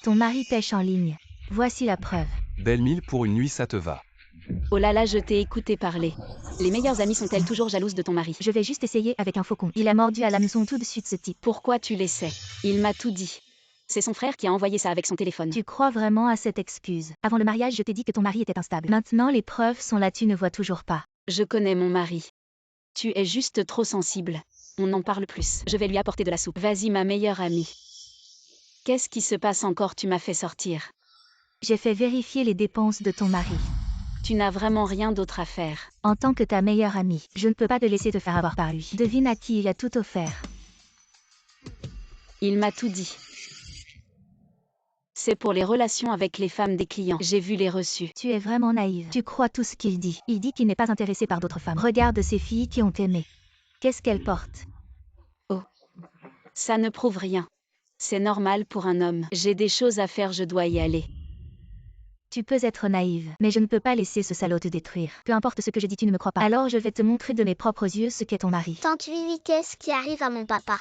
Ton mari pêche en ligne. Voici la preuve. Belle mille pour une nuit, ça te va. Oh là là, je t'ai écouté parler. Les meilleures amies sont-elles toujours jalouses de ton mari? Je vais juste essayer avec un faucon. Il a mordu à l'hameçon tout de suite ce type. Pourquoi tu l'essaies? Il m'a tout dit. C'est son frère qui a envoyé ça avec son téléphone. Tu crois vraiment à cette excuse? Avant le mariage, je t'ai dit que ton mari était instable. Maintenant, les preuves sont là, tu ne vois toujours pas. Je connais mon mari. Tu es juste trop sensible. On en parle plus. Je vais lui apporter de la soupe. Vas-y, ma meilleure amie. Qu'est-ce qui se passe encore? Tu m'as fait sortir. J'ai fait vérifier les dépenses de ton mari. Tu n'as vraiment rien d'autre à faire. En tant que ta meilleure amie, je ne peux pas te laisser te faire avoir par lui. Devine à qui il a tout offert. Il m'a tout dit. C'est pour les relations avec les femmes des clients. J'ai vu les reçus. Tu es vraiment naïve. Tu crois tout ce qu'il dit. Il dit qu'il n'est pas intéressé par d'autres femmes. Regarde ces filles qui ont aimé. Qu'est-ce qu'elles portent? Ça ne prouve rien. C'est normal pour un homme. J'ai des choses à faire, je dois y aller. Tu peux être naïve, mais je ne peux pas laisser ce salaud te détruire. Peu importe ce que je dis, tu ne me crois pas. Alors je vais te montrer de mes propres yeux ce qu'est ton mari. Tante Vivi, qu'est-ce qui arrive à mon papa?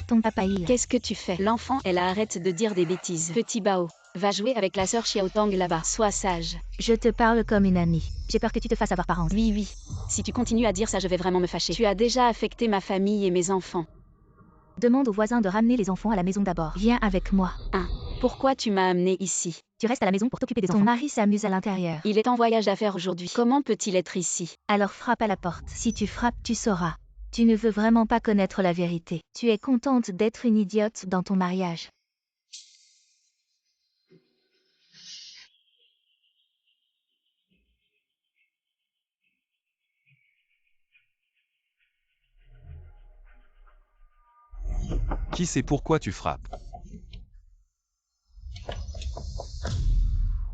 Ton papa il. Qu'est-ce que tu fais? L'enfant, elle arrête de dire des bêtises. Petit Bao, va jouer avec la sœur Xiaotang là-bas. Sois sage. Je te parle comme une amie. J'ai peur que tu te fasses avoir par Hans. Oui. Si tu continues à dire ça, je vais vraiment me fâcher. Tu as déjà affecté ma famille et mes enfants. Demande aux voisins de ramener les enfants à la maison d'abord. Viens avec moi. Pourquoi tu m'as amené ici? Tu restes à la maison pour t'occuper des enfants. Ton mari s'amuse à l'intérieur. Il est en voyage d'affaires aujourd'hui. Comment peut-il être ici? Alors frappe à la porte. Si tu frappes, tu sauras. Tu ne veux vraiment pas connaître la vérité. Tu es contente d'être une idiote dans ton mariage. Qui sait pourquoi tu frappes?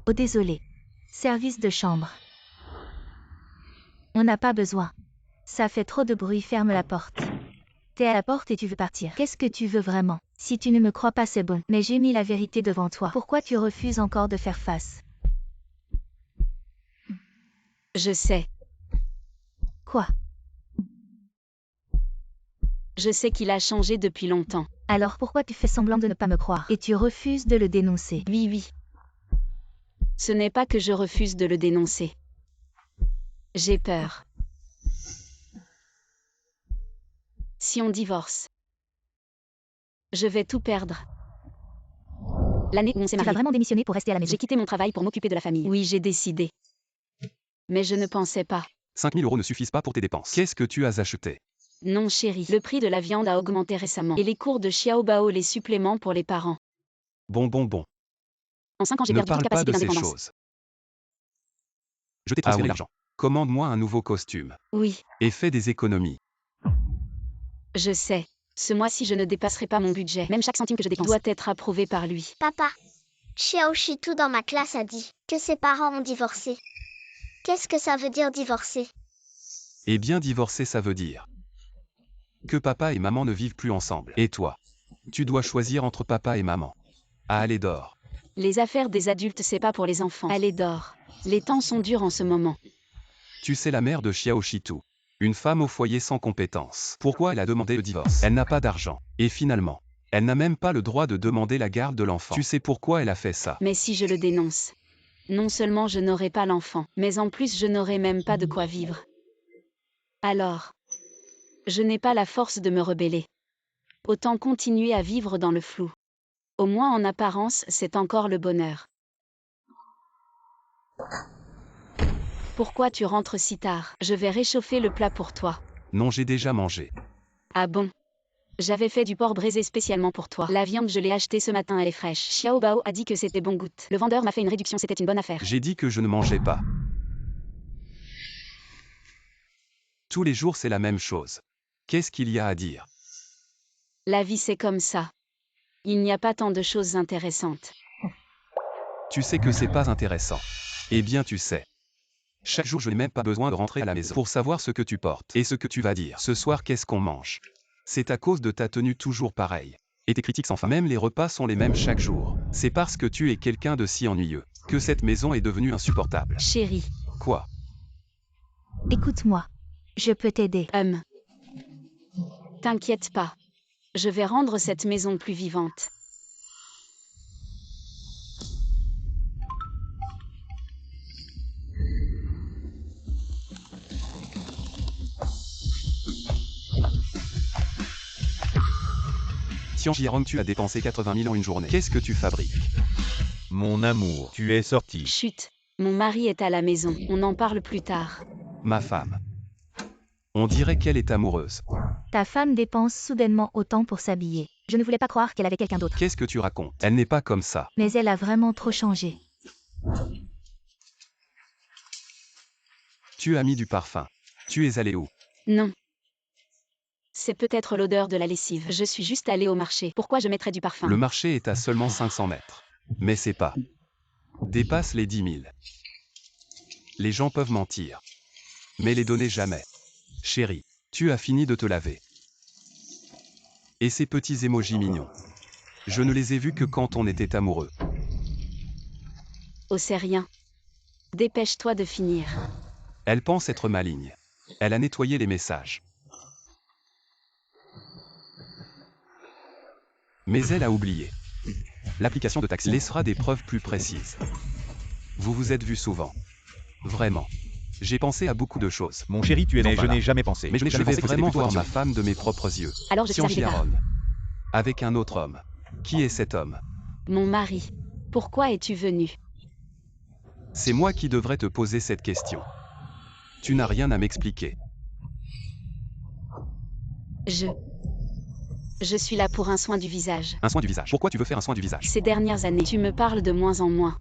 Oh désolé. Service de chambre. On n'a pas besoin. Ça fait trop de bruit, ferme la porte. T'es à la porte et tu veux partir. Qu'est-ce que tu veux vraiment? Si tu ne me crois pas, c'est bon. Mais j'ai mis la vérité devant toi. Pourquoi tu refuses encore de faire face? Je sais. Quoi? Je sais qu'il a changé depuis longtemps. Alors pourquoi tu fais semblant de ne pas me croire? Et tu refuses de le dénoncer? Oui. Ce n'est pas que je refuse de le dénoncer. J'ai peur. Si on divorce, je vais tout perdre. L'année où on s'est Tu vas mariés, vraiment démissionner pour rester à la maison? j'ai quitté mon travail pour m'occuper de la famille. Oui, j'ai décidé. Mais je ne pensais pas. 5 000 € ne suffisent pas pour tes dépenses. Qu'est-ce que tu as acheté? Non chérie, le prix de la viande a augmenté récemment. Et les cours de Xiaobao, les suppléments pour les parents. Bon. En 5 ans, j'ai Ne perdu toute parle pas capacité de ces d'indépendance. choses. Je t'ai transféré l'argent. Commande-moi un nouveau costume. Oui, Et fais des économies. je sais. Ce mois-ci, je ne dépasserai pas mon budget. Même chaque centime que je dépense doit être approuvé par lui. Papa, Xiao Shitu dans ma classe a dit que ses parents ont divorcé. Qu'est-ce que ça veut dire divorcer? Eh bien, divorcer, ça veut dire que papa et maman ne vivent plus ensemble. Et toi? Tu dois choisir entre papa et maman. Allez, dors. Les affaires des adultes, c'est pas pour les enfants. Allez, dors. Les temps sont durs en ce moment. Tu sais la mère de Xiao Shitu. Une femme au foyer sans compétences. Pourquoi elle a demandé le divorce? Elle n'a pas d'argent. Et finalement, elle n'a même pas le droit de demander la garde de l'enfant. Tu sais pourquoi elle a fait ça? Mais si je le dénonce, non seulement je n'aurai pas l'enfant, mais en plus je n'aurai même pas de quoi vivre. Alors, je n'ai pas la force de me rebeller. Autant continuer à vivre dans le flou. Au moins en apparence, c'est encore le bonheur. Pourquoi tu rentres si tard? Je vais réchauffer le plat pour toi. Non, j'ai déjà mangé. Ah bon? J'avais fait du porc braisé spécialement pour toi. La viande, je l'ai achetée ce matin, elle est fraîche. Xiao Bao a dit que c'était bon goût. Le vendeur m'a fait une réduction, c'était une bonne affaire. J'ai dit que je ne mangeais pas. Tous les jours, c'est la même chose. Qu'est-ce qu'il y a à dire? La vie, c'est comme ça. Il n'y a pas tant de choses intéressantes. Tu sais que c'est pas intéressant. Eh bien, tu sais. Chaque jour, je n'ai même pas besoin de rentrer à la maison pour savoir ce que tu portes et ce que tu vas dire. Ce soir, qu'est-ce qu'on mange? C'est à cause de ta tenue toujours pareille. Et tes critiques sans fin. Même les repas sont les mêmes chaque jour. C'est parce que tu es quelqu'un de si ennuyeux que cette maison est devenue insupportable. Chérie. Quoi? Écoute-moi. Je peux t'aider. T'inquiète pas. Je vais rendre cette maison plus vivante. Tian Jiarong, tu as dépensé 80 000 en une journée. Qu'est-ce que tu fabriques? Mon amour, tu es sorti. Chut. Mon mari est à la maison. On en parle plus tard. Ma femme. On dirait qu'elle est amoureuse. Ta femme dépense soudainement autant pour s'habiller. Je ne voulais pas croire qu'elle avait quelqu'un d'autre. Qu'est-ce que tu racontes? Elle n'est pas comme ça. Mais elle a vraiment trop changé. Tu as mis du parfum. Tu es allé où? Non. C'est peut-être l'odeur de la lessive. Je suis juste allée au marché. Pourquoi je mettrais du parfum? Le marché est à seulement 500 mètres. Mais c'est pas. Dépasse les 10 000. Les gens peuvent mentir. Mais les donner jamais. Chérie, tu as fini de te laver. Et ces petits émojis mignons. Je ne les ai vus que quand on était amoureux. Oh, c'est rien. Dépêche-toi de finir. Elle pense être maligne. Elle a nettoyé les messages. Mais elle a oublié. L'application de taxi laissera des preuves plus précises. Vous vous êtes vus souvent. Vraiment. J'ai pensé à beaucoup de choses. Mon chéri, tu es né, je voilà. n'ai jamais pensé. Mais je jamais vais pensé que vraiment c'était voir une ma photo. femme de mes propres yeux. Alors je suis Tian arrivée tard. Jiarong. Avec un autre homme. Qui est cet homme? Mon mari. Pourquoi es-tu venu? C'est moi qui devrais te poser cette question. Tu n'as rien à m'expliquer. Je suis là pour un soin du visage. Un soin du visage. Pourquoi tu veux faire un soin du visage? Ces dernières années, tu me parles de moins en moins.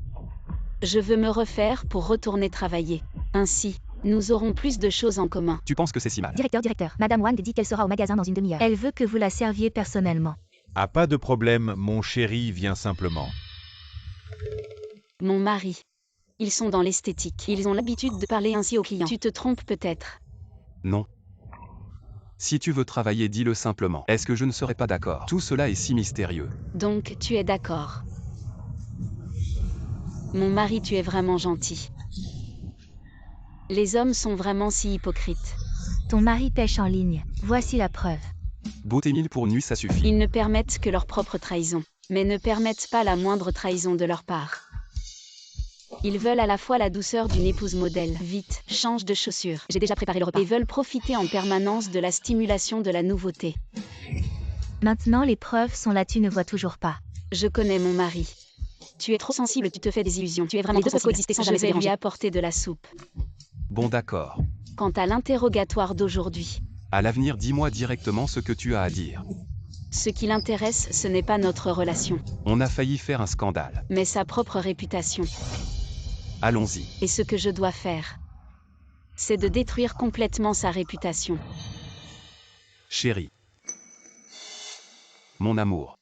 Je veux me refaire pour retourner travailler. Ainsi, nous aurons plus de choses en commun. Tu penses que c'est si mal? Directeur, Madame Wang dit qu'elle sera au magasin dans une demi-heure. Elle veut que vous la serviez personnellement. Ah, pas de problème, mon chéri vient simplement. Mon mari. Ils sont dans l'esthétique. Ils ont l'habitude de parler ainsi aux clients. Tu te trompes peut-être. Non. Si tu veux travailler, dis-le simplement. Est-ce que je ne serais pas d'accord? Tout cela est si mystérieux. Donc, tu es d'accord. Mon mari, tu es vraiment gentil. Les hommes sont vraiment si hypocrites. Ton mari pêche en ligne. Voici la preuve. Beauté 1000 pour nuit, ça suffit. Ils ne permettent que leur propre trahison, mais ne permettent pas la moindre trahison de leur part. Ils veulent à la fois la douceur d'une épouse modèle. Vite, change de chaussures. J'ai déjà préparé le repas. Et veulent profiter en permanence de la stimulation de la nouveauté. Maintenant les preuves sont là, tu ne vois toujours pas. Je connais mon mari. Tu es trop sensible, tu te fais des illusions. Tu es vraiment trop sensible. Coexister sans jamais se déranger. Je vais lui apporter de la soupe. Bon, d'accord. Quant à l'interrogatoire d'aujourd'hui, À l'avenir, dis-moi directement ce que tu as à dire. ce qui l'intéresse, ce n'est pas notre relation, On a failli faire un scandale. mais sa propre réputation. Allons-y. Et ce que je dois faire, c'est de détruire complètement sa réputation. Chérie. Mon amour.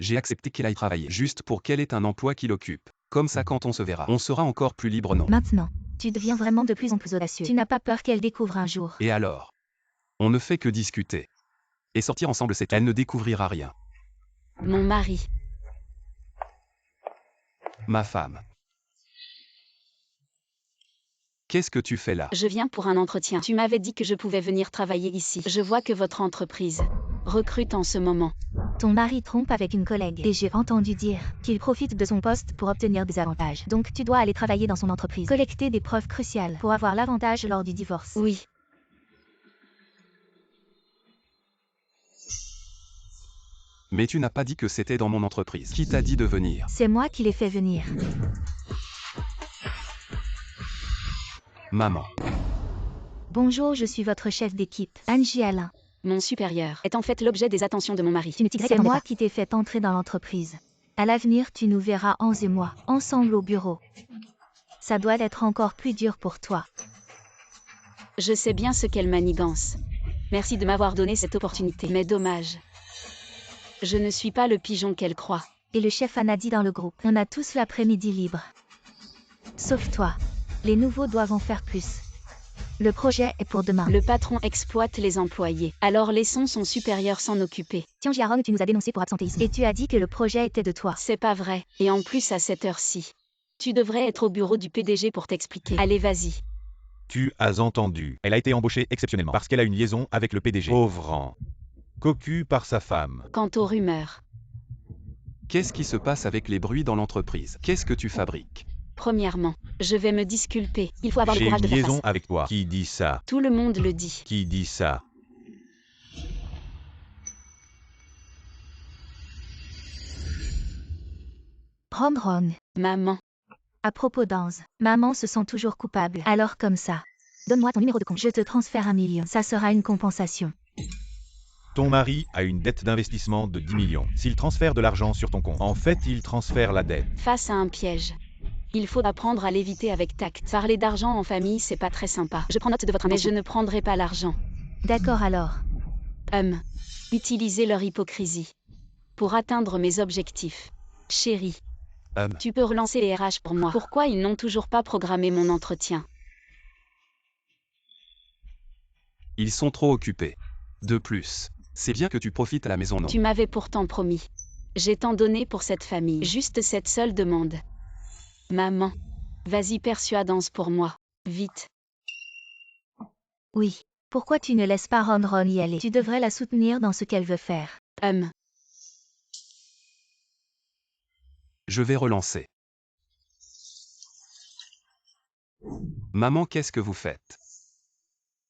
J'ai accepté qu'elle aille travailler juste pour qu'elle ait un emploi qui l'occupe. Comme ça, quand on se verra, on sera encore plus libre, non? Maintenant, tu deviens vraiment de plus en plus audacieux. Tu n'as pas peur qu'elle découvre un jour. Et alors? On ne fait que discuter. Et sortir ensemble, c'est tout. Elle ne découvrira rien. Mon mari, Ma femme. Qu'est-ce que tu fais là? je viens pour un entretien. Tu m'avais dit que je pouvais venir travailler ici. Je vois que votre entreprise recrute en ce moment. Ton mari trompe avec une collègue. Et j'ai entendu dire qu'il profite de son poste pour obtenir des avantages. Donc tu dois aller travailler dans son entreprise. Collecter des preuves cruciales pour avoir l'avantage lors du divorce. Oui, Mais tu n'as pas dit que c'était dans mon entreprise. Qui t'a dit de venir? C'est moi qui l'ai fait venir. Maman. Bonjour, je suis votre chef d'équipe, Angie Alain. mon supérieur est en fait l'objet des attentions de mon mari. C'est moi qui t'ai fait entrer dans l'entreprise. À l'avenir, tu nous verras, Hans et moi, ensemble au bureau. Ça doit être encore plus dur pour toi. Je sais bien ce qu'elle manigance. Merci de m'avoir donné cette opportunité, mais dommage. Je ne suis pas le pigeon qu'elle croit. Et le chef Anna dit dans le groupe, on a tous l'après-midi libre. Sauf toi. Les nouveaux doivent en faire plus. Le projet est pour demain. Le patron exploite les employés, alors laissons son supérieur s'en occuper. Tian Jiarong, tu nous as dénoncé pour absentéisme. Et tu as dit que le projet était de toi. C'est pas vrai, et en plus à cette heure-ci. Tu devrais être au bureau du PDG pour t'expliquer. Allez, vas-y. Tu as entendu. Elle a été embauchée exceptionnellement parce qu'elle a une liaison avec le PDG. Pauvre. Cocu par sa femme. Quant aux rumeurs, Qu'est-ce qui se passe avec les bruits dans l'entreprise? Qu'est-ce que tu fabriques? premièrement, je vais me disculper. Il faut avoir le J'ai courage une de faire liaison face. avec toi. Qui dit ça? Tout le monde le dit. Qui dit ça? Rom Rom. Maman. À propos d'Anze, maman se sent toujours coupable. Alors comme ça. Donne-moi ton numéro de compte. Je te transfère 1 million. Ça sera une compensation. Ton mari a une dette d'investissement de 10 millions. S'il transfère de l'argent sur ton compte, en fait, il transfère la dette. Face à un piège. Il faut apprendre à l'éviter avec tact. Parler d'argent en famille, c'est pas très sympa. Je prends note de votre intention. Mais je ne prendrai pas l'argent. D'accord alors. Utilisez leur hypocrisie. Pour atteindre mes objectifs. Chérie. Tu peux relancer les RH pour moi. Pourquoi ils n'ont toujours pas programmé mon entretien? Ils sont trop occupés. De plus, c'est bien que tu profites à la maison, non? Tu m'avais pourtant promis. J'ai tant donné pour cette famille. Juste cette seule demande. Maman. Vas-y, persuade Anze pour moi. Vite. Oui. Pourquoi tu ne laisses pas Ron Ron y aller? Tu devrais la soutenir dans ce qu'elle veut faire. Je vais relancer. Maman, qu'est-ce que vous faites?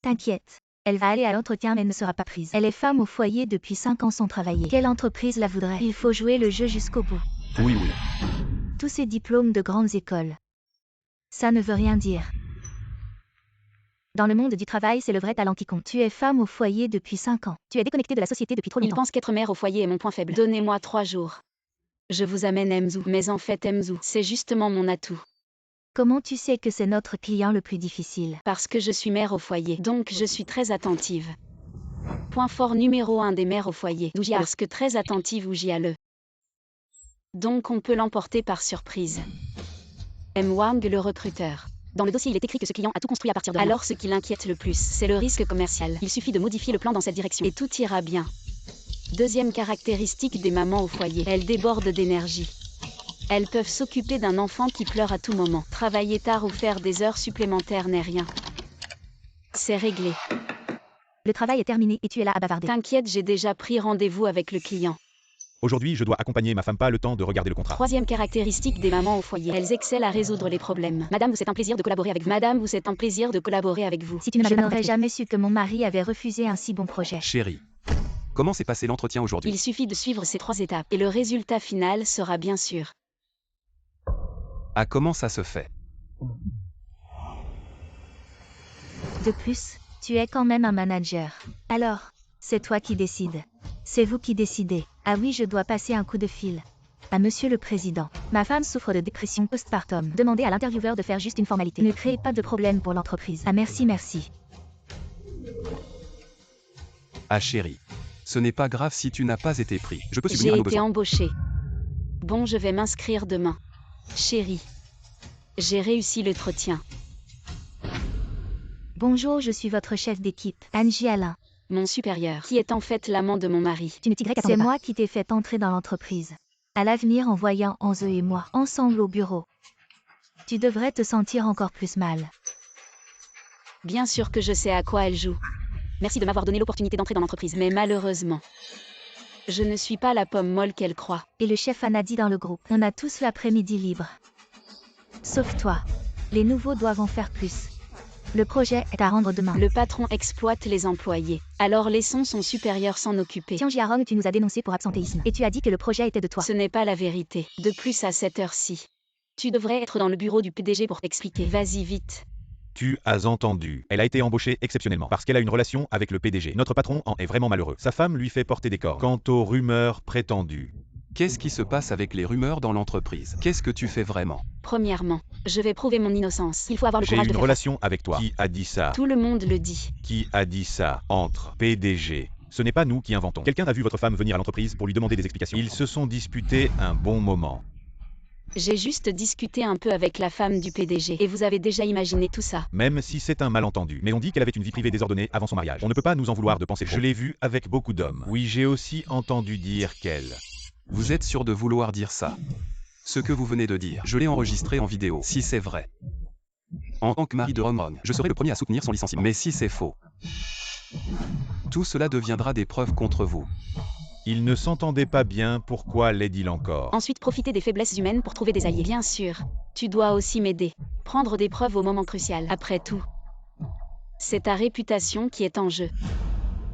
T'inquiète. Elle va aller à l'entretien mais ne sera pas prise. Elle est femme au foyer depuis 5 ans sans travailler. Quelle entreprise la voudrait? Il faut jouer le jeu jusqu'au bout. Oui. Tous ces diplômes de grandes écoles. Ça ne veut rien dire. Dans le monde du travail, c'est le vrai talent qui compte. Tu es femme au foyer depuis 5 ans. Tu es déconnectée de la société depuis trop Il longtemps. pense qu'être mère au foyer est mon point faible. Donnez-moi 3 jours. Je vous amène Mzou. Mais en fait Mzou, c'est justement mon atout. Comment tu sais que c'est notre client le plus difficile? Parce que je suis mère au foyer, donc je suis très attentive. Point fort numéro 1 des mères au foyer. Parce que très attentive ou j'y allais. Donc on peut l'emporter par surprise. M. Wang le recruteur. Dans le dossier, il est écrit que ce client a tout construit à partir de rien. Alors ce qui l'inquiète le plus, c'est le risque commercial. Il suffit de modifier le plan dans cette direction et tout ira bien. Deuxième caractéristique des mamans au foyer, elles débordent d'énergie. Elles peuvent s'occuper d'un enfant qui pleure à tout moment. Travailler tard ou faire des heures supplémentaires n'est rien. C'est réglé. Le travail est terminé et tu es là à bavarder. T'inquiète, j'ai déjà pris rendez-vous avec le client. Aujourd'hui, je dois accompagner ma femme, pas le temps de regarder le contrat. Troisième caractéristique des mamans au foyer, elles excellent à résoudre les problèmes. Madame, c'est un plaisir de collaborer avec vous. Madame, c'est un plaisir de collaborer avec vous. Si tu ne m'avais pas contacté, je n'aurais jamais su que mon mari avait refusé un si bon projet. Chérie, comment s'est passé l'entretien aujourd'hui? Il suffit de suivre ces 3 étapes et le résultat final sera bien sûr. Ah, comment ça se fait? De plus, tu es quand même un manager. Alors, c'est toi qui décides. C'est vous qui décidez. Ah oui, je dois passer un coup de fil. À Monsieur le Président, ma femme souffre de dépression postpartum. Demandez à l'intervieweur de faire juste une formalité. Ne créez pas de problème pour l'entreprise. Ah merci. Ah chérie, ce n'est pas grave si tu n'as pas été pris. Je peux subvenir à J'ai nos été besoins. embauchée. Bon, je vais m'inscrire demain. Chérie, j'ai réussi l'entretien. Bonjour, je suis votre chef d'équipe, Angie Alain. Mon supérieur, qui est en fait l'amant de mon mari. C'est moi qui t'ai fait entrer dans l'entreprise. À l'avenir, en voyant Anze et moi ensemble au bureau, tu devrais te sentir encore plus mal. Bien sûr que je sais à quoi elle joue. Merci de m'avoir donné l'opportunité d'entrer dans l'entreprise. Mais malheureusement, je ne suis pas la pomme molle qu'elle croit. Et le chef Anna dit dans le groupe, on a tous l'après-midi libre. Sauf toi. Les nouveaux doivent en faire plus. Le projet est à rendre demain. Le patron exploite les employés. Alors laissons son supérieur s'en occuper. Tiens, Jiarong, tu nous as dénoncé pour absentéisme. Et tu as dit que le projet était de toi. Ce n'est pas la vérité. De plus à cette heure-ci. Tu devrais être dans le bureau du PDG pour t'expliquer. Vas-y vite. Tu as entendu. Elle a été embauchée exceptionnellement parce qu'elle a une relation avec le PDG. Notre patron en est vraiment malheureux. Sa femme lui fait porter des cordes. Quant aux rumeurs prétendues. Qu'est-ce qui se passe avec les rumeurs dans l'entreprise? Qu'est-ce que tu fais vraiment? Premièrement, je vais prouver mon innocence. Il faut avoir le J'ai courage de une faire relation avec toi. Qui a dit ça? Tout le monde le dit. Qui a dit ça? Entre PDG. Ce n'est pas nous qui inventons. Quelqu'un a vu votre femme venir à l'entreprise pour lui demander des explications. Ils se sont disputés un bon moment. J'ai juste discuté un peu avec la femme du PDG et vous avez déjà imaginé tout ça. Même si c'est un malentendu. Mais on dit qu'elle avait une vie privée désordonnée avant son mariage. On ne peut pas nous en vouloir de penser faux. Je l'ai vue avec beaucoup d'hommes. Oui, j'ai aussi entendu dire qu'elle... Vous êtes sûr de vouloir dire ça? Ce que vous venez de dire, je l'ai enregistré en vidéo, si c'est vrai. En tant que mari de Rom Rom, je serai le premier à soutenir son licenciement. Mais si c'est faux, tout cela deviendra des preuves contre vous. Ils ne s'entendaient pas bien, pourquoi l'aide-t-il encore? Ensuite, profiter des faiblesses humaines pour trouver des alliés. Bien sûr, tu dois aussi m'aider. Prendre des preuves au moment crucial. Après tout, c'est ta réputation qui est en jeu.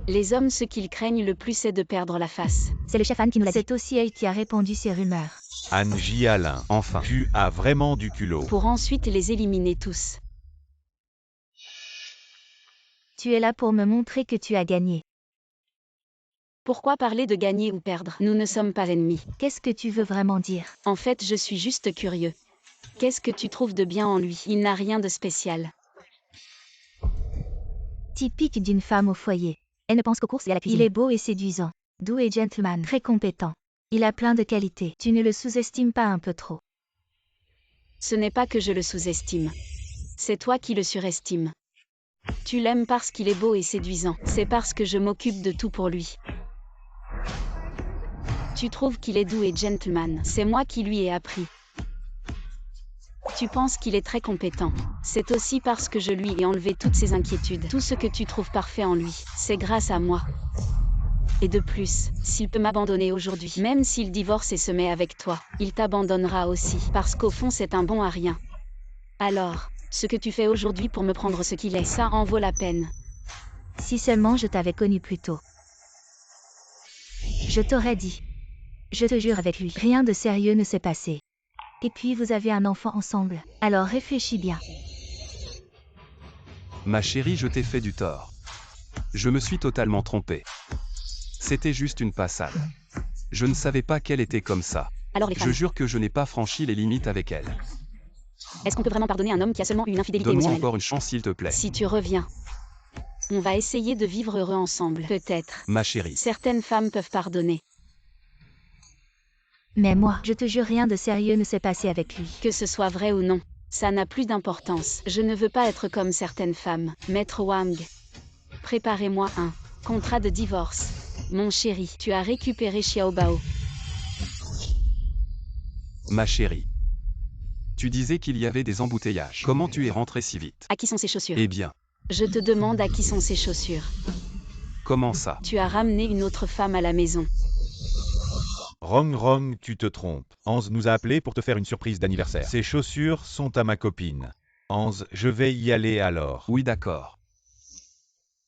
Les hommes, ce qu'ils craignent le plus, c'est de perdre la face. C'est le chef Anne qui nous l'a dit. C'est aussi elle qui a répandu ces rumeurs. Angie Alain. Enfin. Tu as vraiment du culot. Pour ensuite les éliminer tous. Tu es là pour me montrer que tu as gagné. Pourquoi parler de gagner ou perdre? Nous ne sommes pas ennemis. Qu'est-ce que tu veux vraiment dire? En fait, je suis juste curieux. Qu'est-ce que tu trouves de bien en lui? Il n'a rien de spécial. Typique d'une femme au foyer. Elle ne pense qu'aux courses et à la cuisine. Il est beau et séduisant. Doux et gentleman. Très compétent. Il a plein de qualités. Tu ne le sous-estimes pas un peu trop? Ce n'est pas que je le sous-estime. C'est toi qui le surestimes. Tu l'aimes parce qu'il est beau et séduisant. C'est parce que je m'occupe de tout pour lui. Tu trouves qu'il est doux et gentleman. C'est moi qui lui ai appris. Tu penses qu'il est très compétent. C'est aussi parce que je lui ai enlevé toutes ses inquiétudes. Tout ce que tu trouves parfait en lui, c'est grâce à moi. Et de plus, s'il peut m'abandonner aujourd'hui, même s'il divorce et se met avec toi, il t'abandonnera aussi, parce qu'au fond c'est un bon à rien. Alors, ce que tu fais aujourd'hui pour me prendre ce qu'il est, ça en vaut la peine. Si seulement je t'avais connu plus tôt. Je t'aurais dit. Je te jure avec lui, rien de sérieux ne s'est passé. Et puis vous avez un enfant ensemble. Alors réfléchis bien. Ma chérie, je t'ai fait du tort. Je me suis totalement trompé. C'était juste une passade. Je ne savais pas qu'elle était comme ça. Alors les femmes, Je jure que je n'ai pas franchi les limites avec elle. est-ce qu'on peut vraiment pardonner un homme qui a seulement eu une infidélité Donne-moi émotionnelle? encore une chance s'il te plaît. Si tu reviens, on va essayer de vivre heureux ensemble. Peut-être. Ma chérie. Certaines femmes peuvent pardonner. Mais moi, je te jure, rien de sérieux ne s'est passé avec lui. Que ce soit vrai ou non, ça n'a plus d'importance. Je ne veux pas être comme certaines femmes. Maître Wang, préparez-moi un contrat de divorce. Mon chéri, tu as récupéré Xiaobao. Ma chérie. Tu disais qu'il y avait des embouteillages. Comment tu es rentré si vite? À qui sont ces chaussures? Eh bien, Je te demande à qui sont ces chaussures. comment ça? Tu as ramené une autre femme à la maison. Rong, tu te trompes. Hans nous a appelés pour te faire une surprise d'anniversaire. Ces chaussures sont à ma copine. Hans, je vais y aller alors. Oui, d'accord.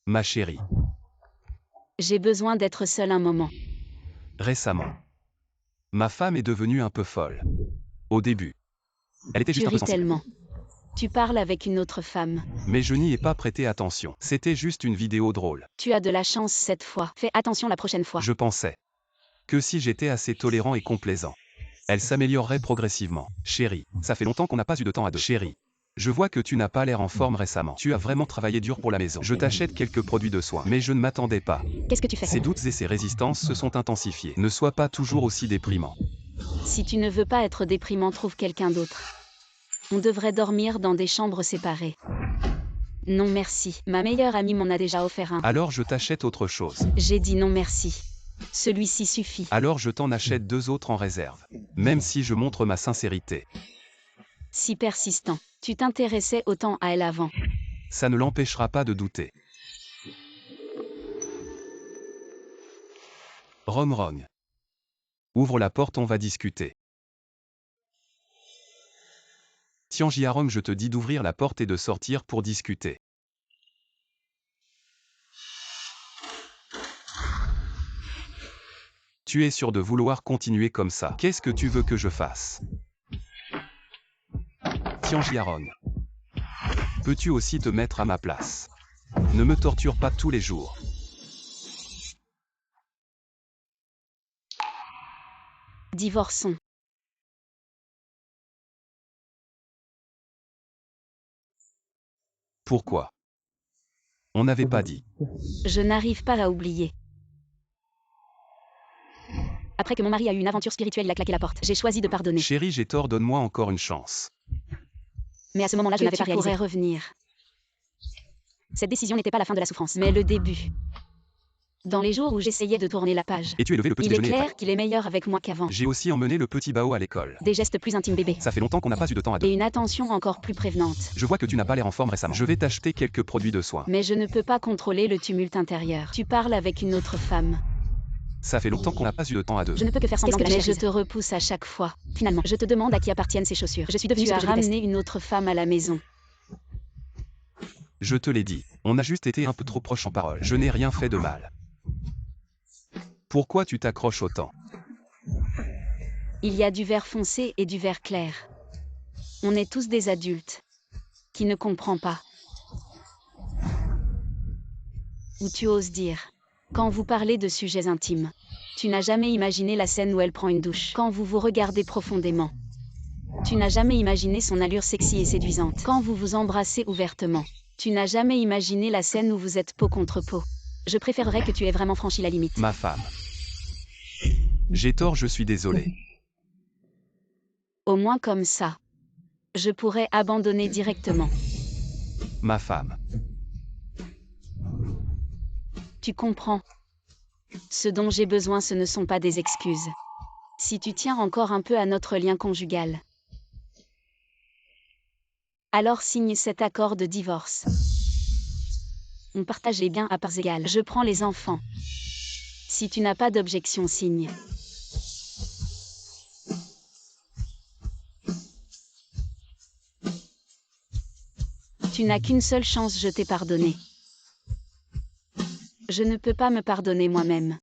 Ma chérie. J'ai besoin d'être seule un moment. Récemment. Ma femme est devenue un peu folle. Au début. Elle était Tu juste un peu ris sensible. tellement. Tu parles avec une autre femme. Mais je n'y ai pas prêté attention. C'était juste une vidéo drôle. Tu as de la chance cette fois. Fais attention la prochaine fois. Je pensais que si j'étais assez tolérant et complaisant, elle s'améliorerait progressivement. Chérie, ça fait longtemps qu'on n'a pas eu de temps à deux. Chérie, je vois que tu n'as pas l'air en forme récemment. Tu as vraiment travaillé dur pour la maison. Je t'achète quelques produits de soins, mais je ne m'attendais pas. Qu'est-ce que tu fais? Ces doutes et ces résistances se sont intensifiées. Ne sois pas toujours aussi déprimant. Si tu ne veux pas être déprimant, trouve quelqu'un d'autre. On devrait dormir dans des chambres séparées. Non merci. Ma meilleure amie m'en a déjà offert un. Alors je t'achète autre chose. J'ai dit non merci. Celui-ci suffit. Alors je t'en achète 2 autres en réserve. Même si je montre ma sincérité. Si persistant. Tu t'intéressais autant à elle avant. Ça ne l'empêchera pas de douter. Rong. Ouvre la porte, on va discuter. Tianjiarong, je te dis d'ouvrir la porte et de sortir pour discuter. Tu es sûr de vouloir continuer comme ça? Qu'est-ce que tu veux que je fasse? Tianjiarong. Peux-tu aussi te mettre à ma place? Ne me torture pas tous les jours. Divorçons. Pourquoi? On n'avait pas dit. Je n'arrive pas à oublier. Après que mon mari a eu une aventure spirituelle, il a claqué la porte. J'ai choisi de pardonner. Chérie, j'ai tort, donne-moi encore une chance. Mais à ce moment-là, je n'avais pas réalisé. Tu pourrais revenir. Cette décision n'était pas la fin de la souffrance, mais le début. Dans les jours où j'essayais de tourner la page, Et tu as levé le petit il est déjeuner clair après. qu'il est meilleur avec moi qu'avant. J'ai aussi emmené le petit Bao à l'école. Des gestes plus intimes bébé. Ça fait longtemps qu'on n'a pas eu de temps à Et deux. une attention encore plus prévenante. Je vois que tu n'as pas l'air en forme récemment. Je vais t'acheter quelques produits de soins. Mais je ne peux pas contrôler le tumulte intérieur. Tu parles avec une autre femme. Ça fait longtemps qu'on n'a pas eu de temps à deux. Je ne peux que faire semblant de lâcher prise. Mais je te repousse à chaque fois. Finalement, je te demande à qui appartiennent ces chaussures. Je suis devenue ce que je déteste. Tu as ramené une autre femme à la maison. Je te l'ai dit, on a juste été un peu trop proche en parole. Je n'ai rien fait de mal. Pourquoi tu t'accroches autant? Il y a du vert foncé et du vert clair. On est tous des adultes. Qui ne comprend pas. Ou tu oses dire. Quand vous parlez de sujets intimes. Tu n'as jamais imaginé la scène où elle prend une douche. Quand vous vous regardez profondément. Tu n'as jamais imaginé son allure sexy et séduisante. Quand vous vous embrassez ouvertement. Tu n'as jamais imaginé la scène où vous êtes peau contre peau. Je préférerais que tu aies vraiment franchi la limite. Ma femme. J'ai tort, je suis désolé. Au moins comme ça. Je pourrais abandonner directement. Ma femme. Tu comprends. Ce dont j'ai besoin, ce ne sont pas des excuses. Si tu tiens encore un peu à notre lien conjugal. Alors signe cet accord de divorce. On partage les biens à parts égales. Je prends les enfants. Si tu n'as pas d'objection, signe. Tu n'as qu'une seule chance, je t'ai pardonné. Je ne peux pas me pardonner moi-même.